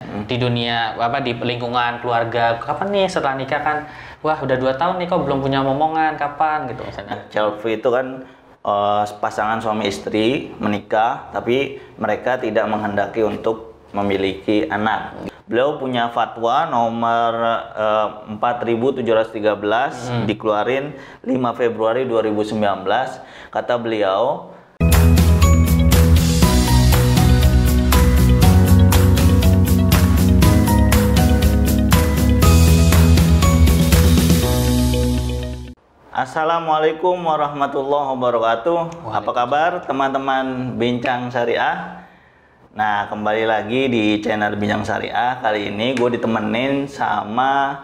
di dunia apa di lingkungan keluarga, kapan nih setelah nikah kan, wah udah 2 tahun nih kok belum punya momongan, kapan gitu misalnya. Child free itu kan pasangan suami istri menikah tapi mereka tidak menghendaki untuk memiliki anak. Beliau punya fatwa nomor 4713 dikeluarin 5 Februari 2019. Kata beliau, Assalamualaikum warahmatullahi wabarakatuh. Apa kabar teman-teman Bincang Syariah? Nah, kembali lagi di channel Bincang Syariah. Kali ini gue ditemenin sama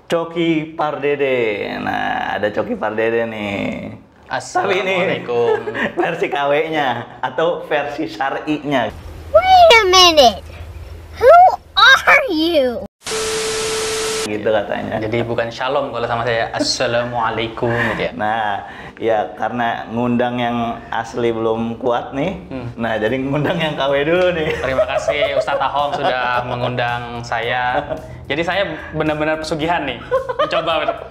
Coki Pardede. Nah, ada Coki Pardede nih. Assalamualaikum. Tapi ini versi KW-nya atau versi syar'inya. Wait a minute. Who are you? Gitu katanya. Jadi bukan shalom kalau sama saya, assalamualaikum gitu ya. Nah, ya karena ngundang yang asli belum kuat nih. Nah, jadi ngundang yang KW dulu nih. Terima kasih Ustadz Ahong sudah mengundang saya. Jadi saya benar-benar pesugihan nih. Mencoba.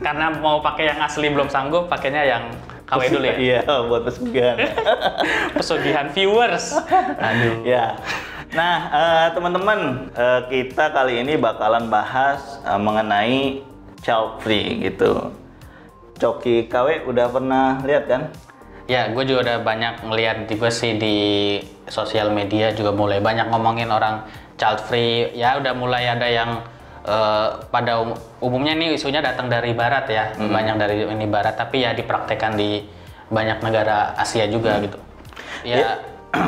Karena mau pakai yang asli belum sanggup, pakainya yang KW dulu ya. Iya, buat pesugihan. Pesugihan viewers. Aduh. Ya. Nah, teman-teman, kita kali ini bakalan bahas mengenai child free gitu. Coki KW udah pernah lihat kan? Ya, gue juga udah banyak ngeliat juga sih di sosial media juga mulai banyak ngomongin orang child free. Ya udah mulai ada yang pada umumnya nih isunya datang dari barat ya, banyak dari ini barat, tapi ya dipraktekkan di banyak negara Asia juga gitu. Ya,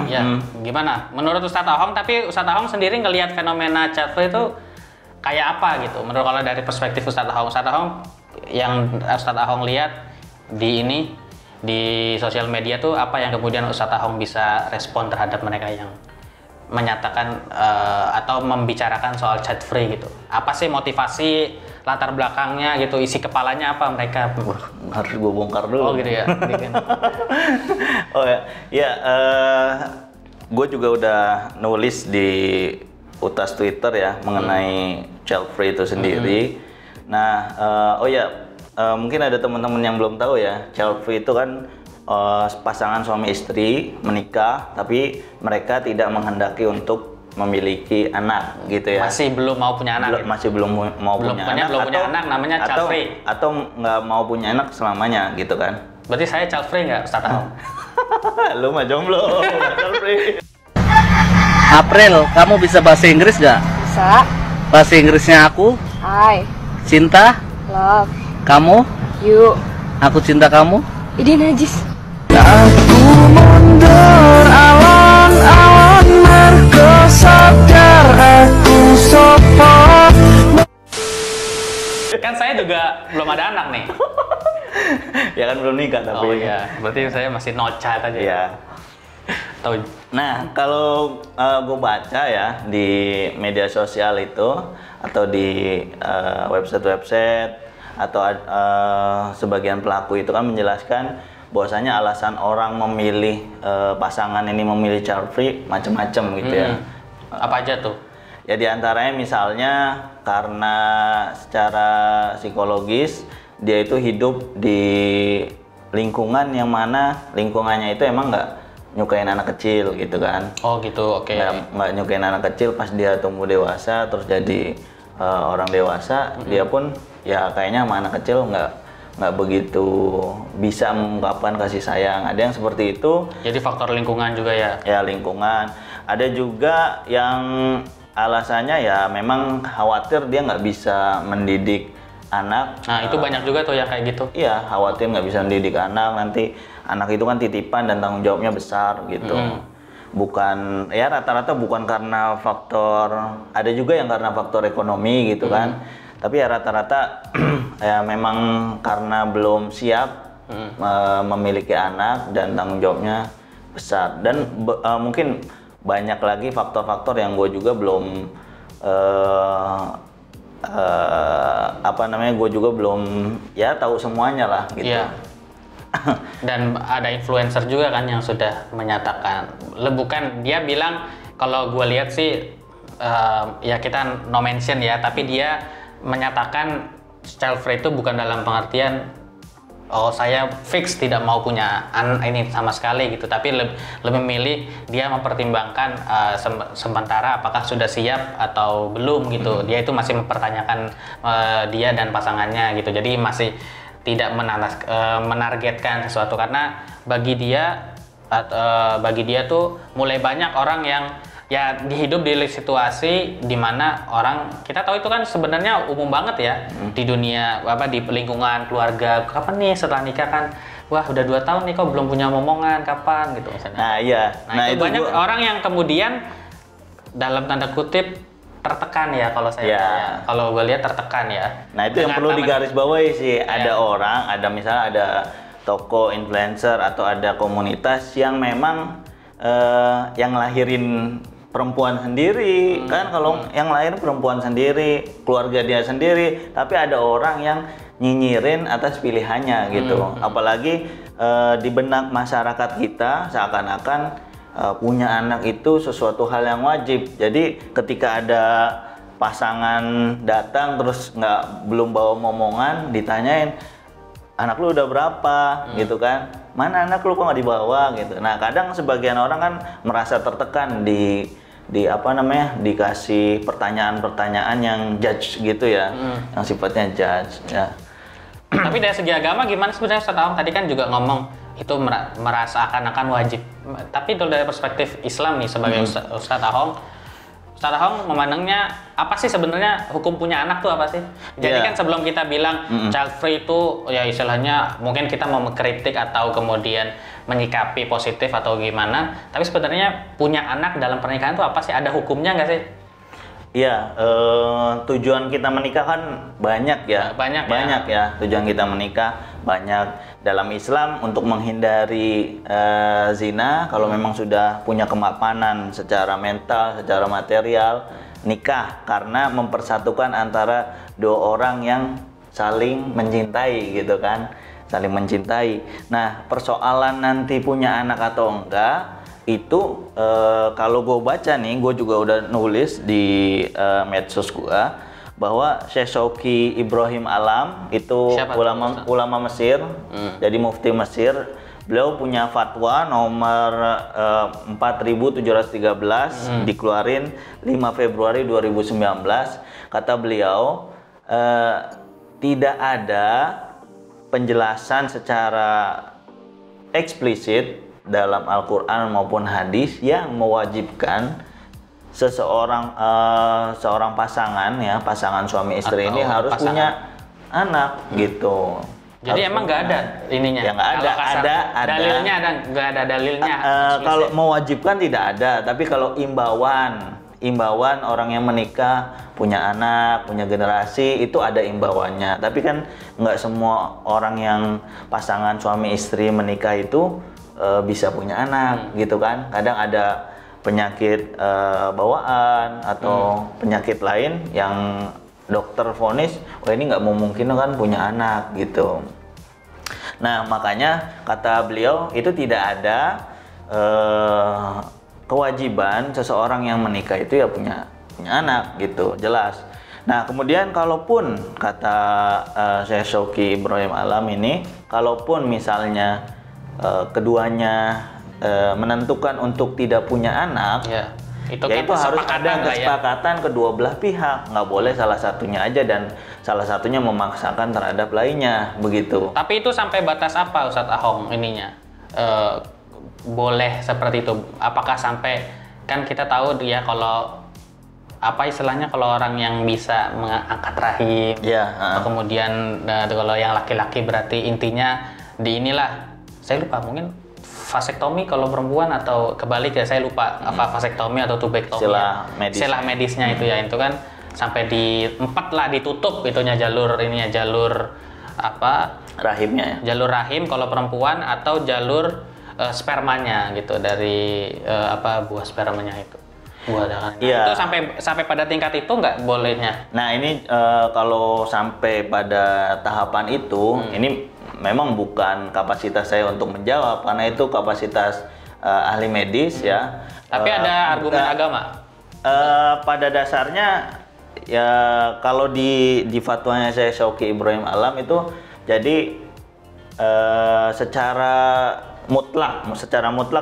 ya gimana? Menurut Ustadz Ahong, tapi Ustadz Ahong sendiri ngelihat fenomena child free itu kayak apa gitu? Menurut kalau dari perspektif Ustadz Ahong yang Ustadz Ahong lihat di sosial media tuh apa yang kemudian Ustadz Ahong bisa respon terhadap mereka yang menyatakan atau membicarakan soal child free gitu? Apa sih motivasi latar belakangnya gitu, isi kepalanya apa mereka? Harus gue bongkar dulu. Oh gitu ya. Oh ya, ya gue juga udah nulis di utas Twitter ya mengenai child free itu sendiri. Nah, oh ya, mungkin ada teman-teman yang belum tahu ya, child free itu kan pasangan suami istri menikah tapi mereka tidak menghendaki untuk memiliki anak gitu ya. Masih belum mau punya anak. Masih belum mau punya anak. Belum punya anak namanya child free. Atau nggak mau punya anak selamanya gitu kan. Berarti saya child free nggak, Ustadz Ahong? Lu mah jomblo, child free. April, kamu bisa bahasa Inggris nggak? Bisa. Bahasa Inggrisnya aku, Hi. cinta, Love. kamu, You. aku cinta kamu. Ide najis. Aku mundur awan-awan mergo sadar aku sopo. Kan saya juga belum ada anak nih. Ya kan belum nikah tapi. Oh iya, berarti saya masih no child aja. Iya. Tahu. Nah, kalau gue baca ya di media sosial itu atau di website-website atau sebagian pelaku itu kan menjelaskan bahwasanya alasan orang memilih pasangan ini memilih child free macam-macam gitu ya. Apa aja tuh? Ya diantaranya misalnya karena secara psikologis dia itu hidup di lingkungan yang mana lingkungannya itu emang nggak nyukain anak kecil gitu kan. Oh gitu, oke. Nggak nyukain anak kecil, pas dia tumbuh dewasa terus jadi orang dewasa, dia pun ya kayaknya sama anak kecil nggak begitu bisa mengungkapkan kasih sayang. Ada yang seperti itu. Jadi faktor lingkungan juga ya? Ya lingkungan. Ada juga yang alasannya ya memang khawatir dia nggak bisa mendidik anak. Nah itu banyak juga tuh yang kayak gitu. Iya, khawatir nggak bisa mendidik anak, nanti anak itu kan titipan dan tanggung jawabnya besar gitu. Bukan, ya rata-rata bukan karena faktor, ada juga yang karena faktor ekonomi gitu kan. Tapi ya rata-rata ya memang karena belum siap memiliki anak dan tanggung jawabnya besar. Dan mungkin banyak lagi faktor-faktor yang gue juga belum gue juga belum ya tahu semuanya lah gitu. Iya. Dan ada influencer juga kan yang sudah menyatakan, bukan dia bilang kalau gue lihat sih ya kita no mention ya, tapi dia menyatakan child free itu bukan dalam pengertian oh saya fix tidak mau punya ini sama sekali gitu, tapi lebih milih dia mempertimbangkan sementara apakah sudah siap atau belum gitu. Dia itu masih mempertanyakan dia dan pasangannya gitu, jadi masih tidak menargetkan sesuatu, karena bagi dia tuh mulai banyak orang yang ya hidup di situasi dimana orang, kita tahu itu kan sebenarnya umum banget ya di dunia di lingkungan keluarga, kapan nih setelah nikah kan, wah udah 2 tahun nih kok belum punya momongan, kapan gitu misalnya. Nah iya, nah itu banyak orang yang kemudian dalam tanda kutip tertekan ya, kalau saya ya, kalau gue lihat tertekan ya. Nah itu yang perlu digarisbawahi sih, ada orang, ada misalnya ada toko influencer atau ada komunitas yang memang yang lahirin perempuan sendiri, kan kalau yang lain perempuan sendiri, keluarga dia sendiri, tapi ada orang yang nyinyirin atas pilihannya gitu. Apalagi di benak masyarakat kita seakan-akan punya anak itu sesuatu hal yang wajib. Jadi ketika ada pasangan datang terus belum bawa momongan, ditanyain anak lu udah berapa gitu kan, mana anak lu kok nggak dibawa gitu. Nah kadang sebagian orang kan merasa tertekan di dikasih pertanyaan-pertanyaan yang judge gitu ya, yang sifatnya judge ya. Tapi dari segi agama gimana sebenarnya Ustaz Ahong? Tadi kan juga ngomong itu merasa akan wajib, tapi dari perspektif Islam nih sebagai Ustaz Ahong memandangnya apa sih sebenarnya hukum punya anak tuh apa sih? Jadi kan sebelum kita bilang child free itu ya istilahnya mungkin kita mau mengkritik atau kemudian menyikapi positif atau gimana, tapi sebenarnya punya anak dalam pernikahan itu apa sih? Ada hukumnya nggak sih? Iya, tujuan kita menikah kan banyak ya. Banyak ya. Tujuan kita menikah banyak. Dalam Islam untuk menghindari zina, kalau memang sudah punya kemapanan secara mental, secara material, nikah karena mempersatukan antara 2 orang yang saling mencintai gitu kan, saling mencintai. Nah, persoalan nanti punya anak atau enggak itu kalau gue baca nih, gue juga udah nulis di medsos gue bahwa Syekh Shauki Ibrahim Alam itu ulama Mesir, jadi mufti Mesir. Beliau punya fatwa nomor 4713 dikeluarin 5 Februari 2019. Kata beliau tidak ada penjelasan secara eksplisit dalam Al-Quran maupun hadis yang mewajibkan seorang pasangan ya, pasangan suami istri ini harus punya anak gitu. Jadi harus emang nggak ada ininya? Ya nggak ada, ada. Dalilnya nggak ada dalilnya. Kalau mewajibkan tidak ada, tapi kalau imbauan orang yang menikah punya anak, punya generasi itu ada imbauannya. Tapi kan nggak semua orang yang pasangan suami istri menikah itu bisa punya anak gitu kan. Kadang ada penyakit bawaan atau penyakit lain yang dokter vonis, wah ini nggak memungkinkan punya anak gitu. Nah makanya kata beliau itu tidak ada kewajiban seseorang yang menikah itu ya punya anak gitu, jelas. Nah kemudian kalaupun kata Syekh Shauki Ibrahim Alam ini, kalaupun misalnya keduanya menentukan untuk tidak punya anak, itu harus ada kesepakatan kedua belah pihak, nggak boleh salah satunya aja dan salah satunya memaksakan terhadap lainnya begitu. Tapi itu sampai batas apa Ustadz Ahong ininya? Boleh seperti itu? Apakah sampai, kan kita tahu ya kalau apa istilahnya kalau orang yang bisa mengangkat rahim, kemudian kalau yang laki-laki berarti intinya di inilah, saya lupa mungkin vasektomi kalau perempuan atau kebalik ya, saya lupa apa vasektomi atau tubektomi, istilah medisnya itu ya, itu kan sampai di 4 lah ditutup itunya jalur apa rahimnya ya? Jalur rahim kalau perempuan atau jalur spermanya gitu dari buah spermanya itu. Itu sampai pada tingkat itu nggak bolehnya. Nah ini kalau sampai pada tahapan itu, ini memang bukan kapasitas saya untuk menjawab karena itu kapasitas ahli medis ya. Tapi ada argumen agama. Pada dasarnya ya kalau di fatwanya saya Syauqi Ibrahim Alam itu jadi secara mutlak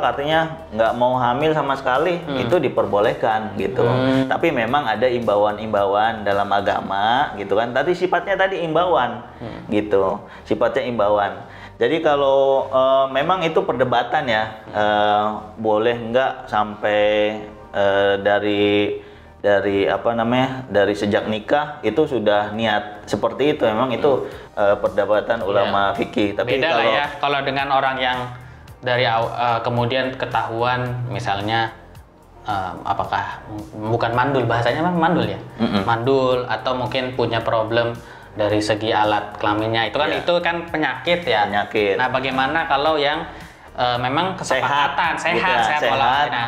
artinya nggak mau hamil sama sekali itu diperbolehkan gitu. Tapi memang ada imbauan-imbauan dalam agama gitu kan. Tadi sifatnya imbauan gitu, sifatnya imbauan. Jadi kalau memang itu perdebatan ya, boleh nggak sampai dari sejak nikah itu sudah niat seperti itu. Memang itu perdebatan ulama fikih. Tapi beda lah ya kalau dengan orang yang dari kemudian ketahuan misalnya apakah bukan mandul, bahasanya mandul ya, mandul atau mungkin punya problem dari segi alat kelaminnya itu kan itu kan penyakit ya. Penyakit. Nah bagaimana kalau yang memang kesepakatan sehat pola. Nah,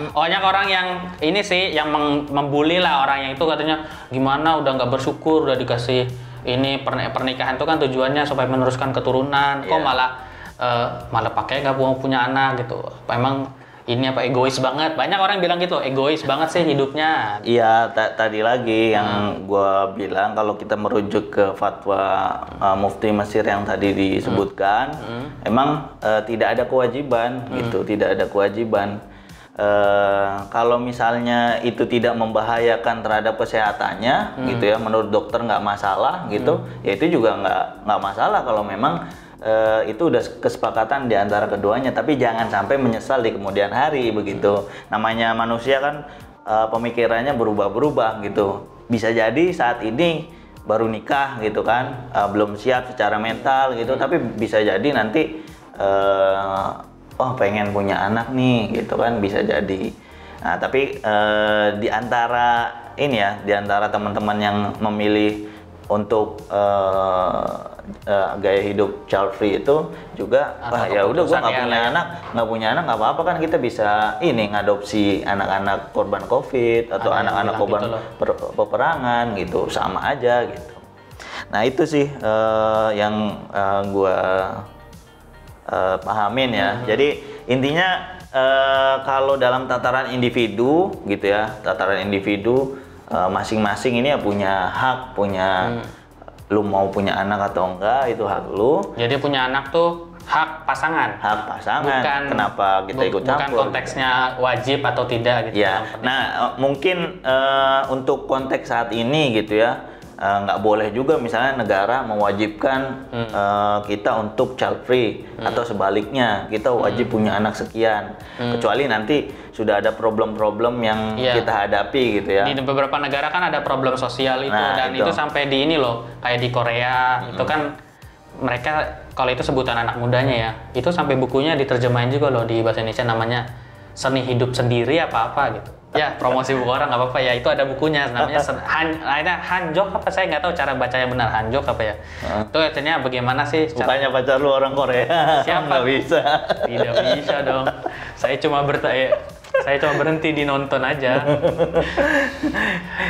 banyak orang yang ini sih yang membuli lah orang yang itu katanya gimana udah nggak bersyukur udah dikasih ini pernikahan itu kan tujuannya supaya meneruskan keturunan, kok malah pakai nggak mau punya anak gitu. Memang ini apa egois banget. Banyak orang bilang gitu, egois banget sih hidupnya. Iya, tadi lagi yang gua bilang kalau kita merujuk ke fatwa Mufti Mesir yang tadi disebutkan, emang tidak ada kewajiban gitu, tidak ada kewajiban. Kalau misalnya itu tidak membahayakan terhadap kesehatannya, gitu ya, menurut dokter nggak masalah gitu, ya itu juga nggak masalah kalau memang itu udah kesepakatan di antara keduanya, tapi jangan sampai menyesal di kemudian hari begitu. Namanya manusia kan pemikirannya berubah-berubah gitu. Bisa jadi saat ini baru nikah gitu kan, belum siap secara mental gitu, tapi bisa jadi nanti pengen punya anak nih gitu kan, bisa jadi. Nah, tapi di antara ini ya, di antara teman-teman yang memilih untuk gaya hidup child free itu juga ya udah gua nggak punya anak nggak apa-apa kan, kita bisa ini ngadopsi anak-anak korban COVID atau anak-anak korban gitu peperangan gitu, sama aja gitu. Nah itu sih yang gua pahamin ya. Jadi intinya kalau dalam tataran individu gitu ya, tataran individu masing-masing ini ya punya hak, lu mau punya anak atau enggak itu hak lu. Jadi punya anak tuh hak pasangan. Hak pasangan. Bukan, kenapa kita ikut campur? Bukan konteksnya wajib atau tidak gitu. Ya. Nah, mungkin untuk konteks saat ini gitu ya, nggak boleh juga misalnya negara mewajibkan kita untuk child free atau sebaliknya kita wajib punya anak sekian, kecuali nanti sudah ada problem-problem yang kita hadapi gitu ya. Di beberapa negara kan ada problem sosial itu, dan itu sampai di ini loh, kayak di Korea itu kan mereka kalau itu sebutan anak mudanya ya, itu sampai bukunya diterjemahin juga loh di bahasa Indonesia, namanya Seni Hidup Sendiri apa gitu. Ya, promosi buku orang nggak apa-apa ya, itu ada bukunya namanya Hanjok apa, saya nggak tahu cara bacanya benar, Hanjok apa ya. Itu artinya bagaimana sih bukannya pacar lu orang Korea? Siapa? Nggak bisa. Tidak bisa dong, saya cuma berhenti di nonton aja.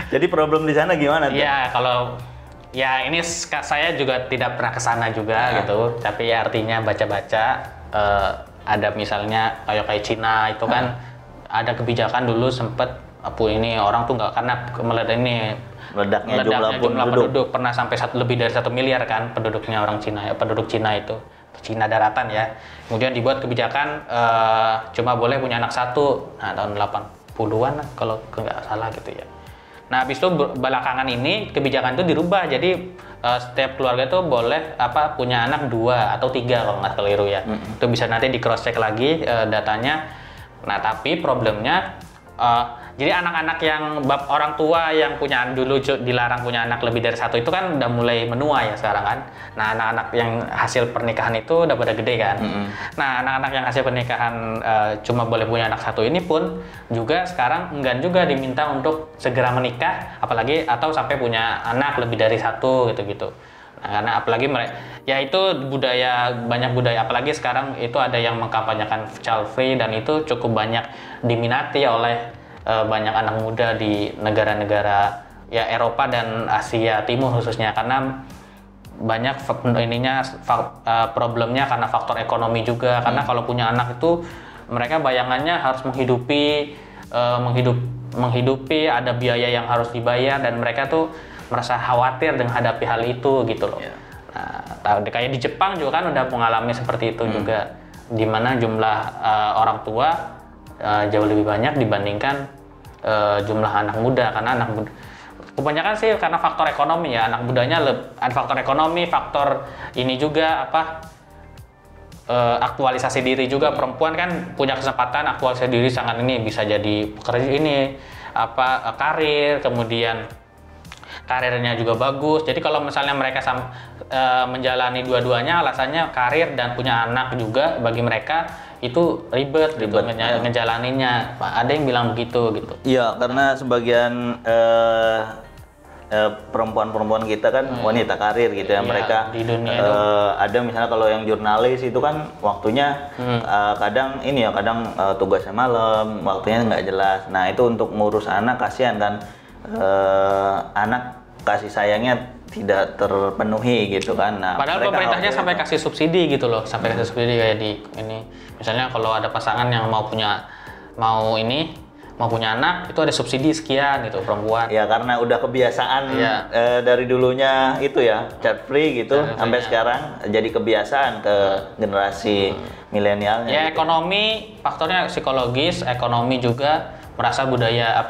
Jadi problem di sana gimana tuh? Ya kalau ya ini saya juga tidak pernah ke sana juga gitu, tapi ya artinya baca-baca ada misalnya kayak Cina itu kan ada kebijakan dulu sempet ini orang tuh nggak, karena meledaknya jumlah penduduk pernah sampai lebih dari 1 miliar kan penduduknya orang Cina, penduduk Cina itu, Cina daratan ya. Kemudian dibuat kebijakan cuma boleh punya anak satu, nah tahun 80-an kalau nggak salah gitu ya. Nah habis itu belakangan ini kebijakan itu dirubah, jadi setiap keluarga itu boleh punya anak 2 atau 3 kalau nggak keliru ya. Itu bisa nanti di cross check lagi datanya. Nah tapi problemnya jadi anak-anak yang orang tua yang punya dulu dilarang punya anak lebih dari 1 itu kan udah mulai menua ya sekarang kan. Nah anak-anak yang hasil pernikahan itu udah pada gede kan. Nah anak-anak yang hasil pernikahan cuma boleh punya anak 1 ini pun juga sekarang enggan juga diminta untuk segera menikah, apalagi atau sampai punya anak lebih dari 1 gitu-gitu. Nah, karena apalagi mereka ya itu banyak budaya, apalagi sekarang itu ada yang mengkampanyekan child free, dan itu cukup banyak diminati oleh banyak anak muda di negara-negara ya Eropa dan Asia Timur khususnya, karena banyak problemnya karena faktor ekonomi juga, karena kalau punya anak itu mereka bayangannya harus menghidupi, ada biaya yang harus dibayar, dan mereka tuh merasa khawatir dengan hadapi hal itu gitu loh. Nah, kayak di Jepang juga kan udah mengalami seperti itu juga, di mana jumlah orang tua jauh lebih banyak dibandingkan jumlah anak muda, karena anak muda kebanyakan sih karena faktor ekonomi ya, anak mudanya ada faktor ekonomi, faktor ini juga aktualisasi diri juga. Perempuan kan punya kesempatan aktualisasi diri sangat, ini bisa jadi pekerja ini karir, kemudian karirnya juga bagus. Jadi kalau misalnya mereka menjalani dua-duanya, alasannya karir dan punya anak juga, bagi mereka itu ribet gitu ngejalaninnya. Ada yang bilang begitu gitu. Iya, karena sebagian perempuan-perempuan kita kan wanita karir gitu ya, mereka di dunia ada misalnya kalau yang jurnalis itu kan waktunya kadang tugasnya malam, waktunya nggak jelas. Nah itu untuk ngurus anak, kasihan kan, anak kasih sayangnya tidak terpenuhi gitu kan. Nah, padahal pemerintahnya sampai kasih subsidi gitu loh, sampai kasih subsidi kayak di ini. Misalnya kalau ada pasangan yang mau punya anak, itu ada subsidi sekian gitu perempuan. Ya karena udah kebiasaan dari dulunya itu ya, child free gitu, sampai sekarang jadi kebiasaan ke generasi milenialnya. Ya gitu. Ekonomi, faktornya psikologis, ekonomi juga, merasa budaya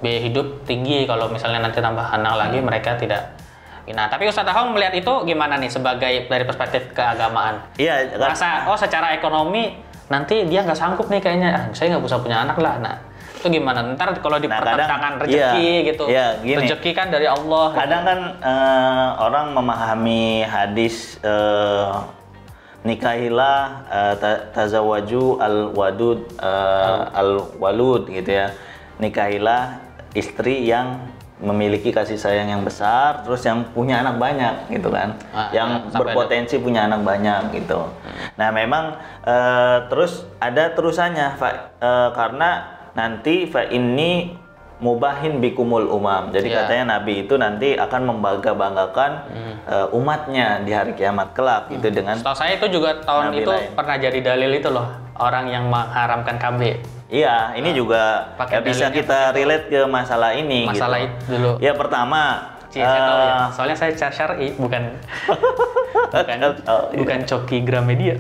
biaya hidup tinggi, kalau misalnya nanti tambah anak lagi mereka tidak. Nah, tapi Ustadz Ahong melihat itu gimana nih sebagai dari perspektif keagamaan? Iya, merasa secara ekonomi nanti dia nggak sanggup nih kayaknya, saya nggak bisa punya anak lah. Nah, itu gimana? Ntar kalau dipertentangkan rezeki gitu, rezeki kan dari Allah. Kadang kan orang memahami hadis nikahilah tazawwaju al-walud gitu ya. Nikahilah istri yang memiliki kasih sayang yang besar, terus yang punya anak banyak gitu kan, yang berpotensi punya anak banyak gitu. Nah memang terus ada terusannya, karena nanti ini mubahin bikumul umam. Jadi katanya Nabi itu nanti akan membangga-banggakan umatnya di hari kiamat kelak itu dengan. Setahu saya itu juga tahun Nabi itu lain. Pernah jadi dalil itu loh, orang yang mengharamkan KB. Iya, ini juga bisa kita relate ke masalah ini. Masalah gitu. Itu dulu. Ya pertama, saya tahu ya. Soalnya saya syar'i, bukan coki Gramedia.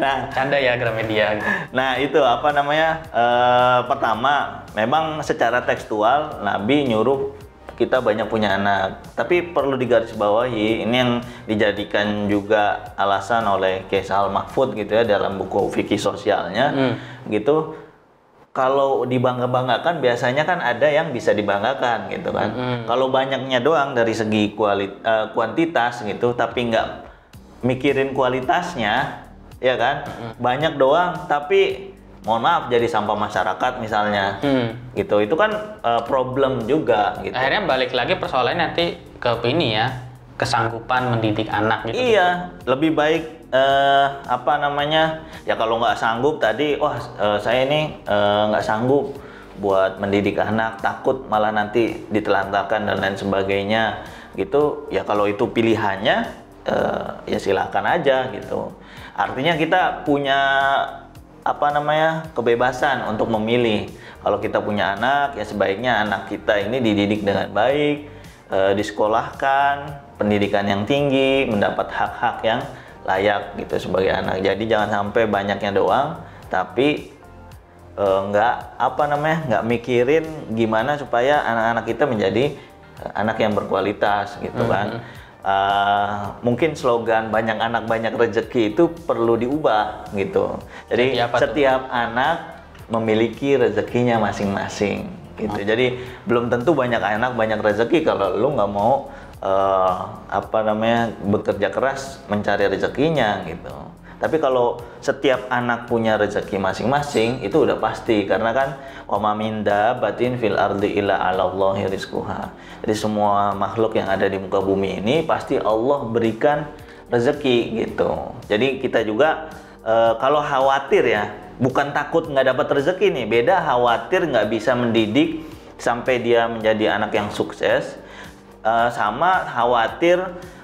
Nah, canda ya Gramedia. Nah itu apa namanya? Pertama, memang secara tekstual Nabi nyuruh kita banyak punya anak, tapi perlu digarisbawahi, ini yang dijadikan juga alasan oleh Kiai Sahal Mahfud gitu ya dalam buku fikih sosialnya gitu. Kalau dibangga-banggakan biasanya kan ada yang bisa dibanggakan gitu kan. Kalau banyaknya doang dari segi kuantitas gitu, tapi nggak mikirin kualitasnya, ya kan? Banyak doang tapi mohon maaf jadi sampah masyarakat misalnya, gitu. Itu kan problem juga. Gitu. Akhirnya balik lagi persoalannya nanti ke ini ya, kesanggupan mendidik anak gitu. Iya, lebih baik apa namanya? Ya kalau nggak sanggup tadi, saya ini nggak sanggup buat mendidik anak, takut malah nanti ditelantarkan dan lain sebagainya, gitu. Ya kalau itu pilihannya, ya silahkan aja gitu. Artinya kita punya kebebasan untuk memilih. Kalau kita punya anak, ya sebaiknya anak kita ini dididik dengan baik, disekolahkan, pendidikan yang tinggi, mendapat hak-hak yang layak gitu sebagai anak. Jadi jangan sampai banyaknya doang, tapi nggak mikirin gimana supaya anak-anak kita menjadi anak yang berkualitas gitu kan. Mungkin slogan banyak anak banyak rezeki itu perlu diubah gitu. Jadi setiap anak memiliki rezekinya masing-masing gitu. Jadi belum tentu banyak anak banyak rezeki kalau lu nggak mau bekerja keras mencari rezekinya gitu. Tapi kalau setiap anak punya rezeki masing-masing itu udah pasti, karena kan wa ma min dabbatin fil ardi illa 'alallahi rizquha. Jadi semua makhluk yang ada di muka bumi ini pasti Allah berikan rezeki gitu. Jadi kita juga kalau khawatir ya, bukan takut nggak dapat rezeki nih, beda khawatir nggak bisa mendidik sampai dia menjadi anak yang sukses, sama khawatir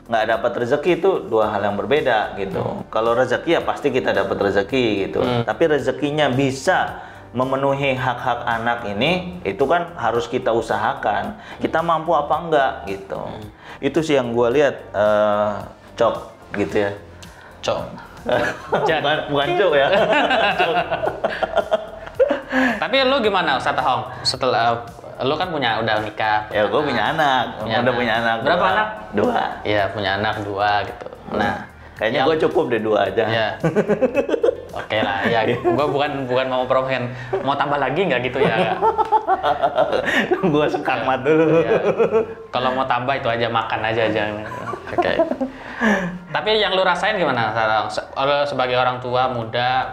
nggak dapat rezeki itu dua hal yang berbeda gitu. Kalau rezeki ya pasti kita dapat rezeki gitu. Tapi rezekinya bisa memenuhi hak-hak anak ini, itu kan harus kita usahakan. Kita mampu apa enggak gitu. Itu sih yang gue lihat, Cok, gitu ya. Cok. bukan Cok ya. Cok. Tapi lu gimana Ustaz Hong? Setelah lu kan udah nikah. Ya gue punya anak, punya anak. Berapa anak? 2. Iya, punya anak 2 gitu. Nah, kayaknya gue cukup deh 2 aja. Ya. Oke lah, ya gue bukan mau promosi, mau tambah lagi nggak gitu ya? Gue sekakmat dulu. Ya. Kalau mau tambah itu aja, makan aja. Oke. Tapi yang lu rasain gimana sekarang? Sebagai orang tua muda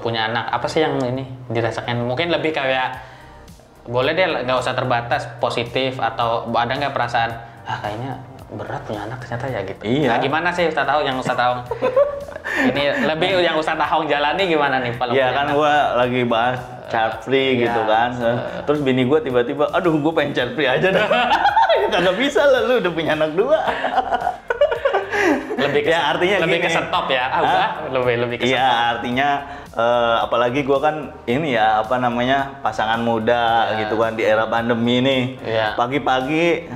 punya anak, apa sih yang ini dirasakan? Mungkin lebih kayak boleh deh nggak usah terbatas positif, atau ada nggak perasaan kayaknya berat punya anak ternyata ya gitu. Iya. Nah, gimana sih Ustaz Hong yang Ustaz Hong ini lebih yang Ustaz Hong jalani gimana nih kalau Iya kan gue lagi bahas child free gitu kan. Terus bini gue tiba-tiba, aduh gue pengen child free aja dah. Ya kagak bisa lah, lu udah punya anak 2. Lebih ke, ya artinya lebih gini. ke stop ya. Udah, lebih ke stop. Iya, artinya apalagi gue kan ini ya apa namanya pasangan muda gitu kan di era pandemi nih. Iya. Pagi-pagi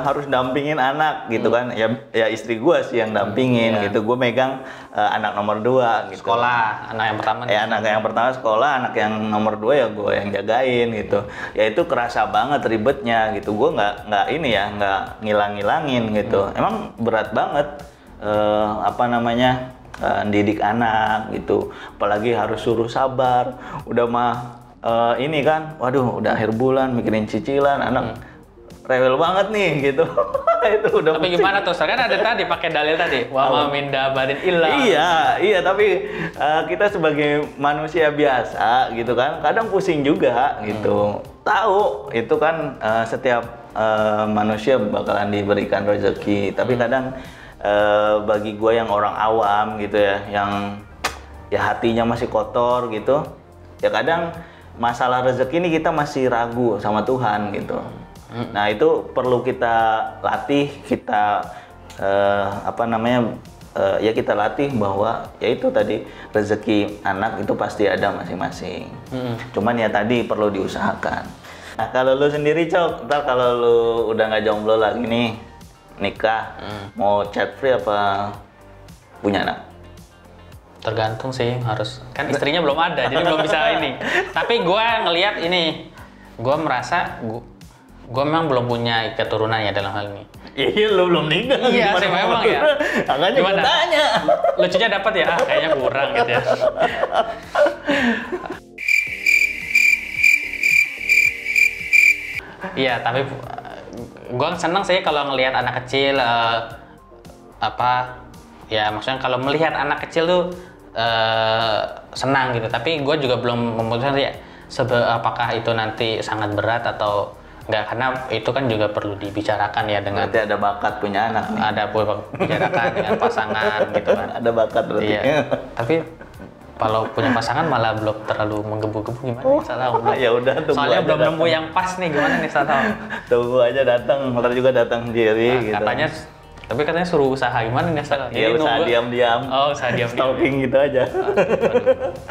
harus dampingin anak gitu kan. Ya istri gue sih yang dampingin gitu. Gue megang anak nomor 2 gitu. Sekolah, anak yang pertama. Anak yang pertama sekolah, anak yang nomor 2 ya gue yang jagain gitu. Ya itu kerasa banget ribetnya gitu. Gue nggak ini ya, nggak ngilang-ngilangin gitu. Emang berat banget apa namanya didik anak gitu. Apalagi harus suruh sabar. Udah mah ini kan, waduh udah akhir bulan mikirin cicilan, anak rewel banget nih gitu. Itu udah. Tapi gimana tuh? Kan ada tadi pakai dalil tadi, wa ma min dabatin illa. Iya, tapi kita sebagai manusia biasa gitu kan, kadang pusing juga gitu. Tahu itu kan setiap manusia bakalan diberikan rezeki, tapi kadang bagi gue yang orang awam gitu ya, yang ya hatinya masih kotor gitu, ya kadang masalah rezeki ini kita masih ragu sama Tuhan gitu. Nah itu perlu kita latih, kita apa namanya ya kita latih bahwa ya itu tadi rezeki anak itu pasti ada masing-masing. Cuman ya tadi perlu diusahakan. Nah kalau lu sendiri Cok, ntar kalau lu udah nggak jomblo lagi nih, nikah, mau child free apa punya anak? Tergantung sih, harus kan istrinya belum ada, jadi belum bisa ini. Tapi gue ngelihat ini, gue merasa gue memang belum punya keturunan ya dalam hal ini. Iya, lu belum nikah. Iya sih memang ya. Makanya gue tanya. Lucunya dapat ya, kayaknya kurang gitu ya. Iya, tapi gue seneng sih kalau ngelihat anak kecil apa ya, maksudnya kalau melihat anak kecil tuh senang gitu. Tapi gue juga belum memutuskan sih apakah itu nanti sangat berat atau enggak, karena itu kan juga perlu dibicarakan ya dengan. Berarti ada bakat punya anak nih. Ada bicarakan dengan pasangan gitu kan. Ada bakat berarti. Iya. Tapi kalau punya pasangan malah belum terlalu menggebu-gebu gimana nih Salah? Ya udah tunggu. Soalnya aja belum nemu yang pas nih, gimana nih Salah? Tunggu aja datang, ntar juga datang sendiri gitu. Katanya, tapi katanya suruh usaha gimana nih Salah? Iya, usaha diam-diam. Oh, usaha diam-diam. Stalking gitu aja.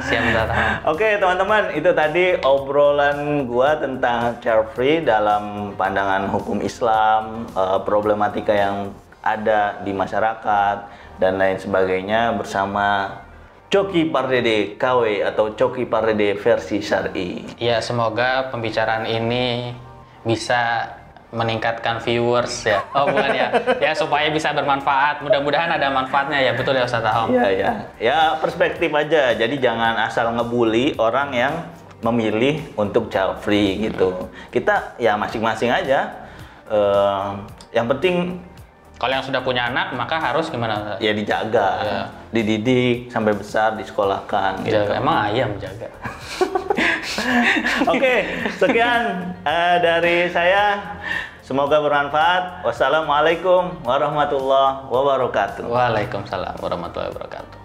Siap Salah. Oke teman-teman, itu tadi obrolan gua tentang child free dalam pandangan hukum Islam, problematika yang ada di masyarakat dan lain sebagainya bersama Coki Pardede KW atau Coki Pardede versi syar'i. Ya, semoga pembicaraan ini bisa meningkatkan viewers ya. Oh bukan ya. Ya supaya bisa bermanfaat. Mudah-mudahan ada manfaatnya ya, betul ya Ustaz Hong? Iya. Ya perspektif aja. Jadi jangan asal ngebully orang yang memilih untuk child free gitu. Kita ya masing-masing aja. Yang penting kalau yang sudah punya anak maka harus gimana? ya dijaga, Ya. dididik sampai besar, disekolahkan. Gitu. Emang ayam jaga. Oke, sekian dari saya. Semoga bermanfaat. Wassalamualaikum warahmatullahi wabarakatuh. Waalaikumsalam warahmatullahi wabarakatuh.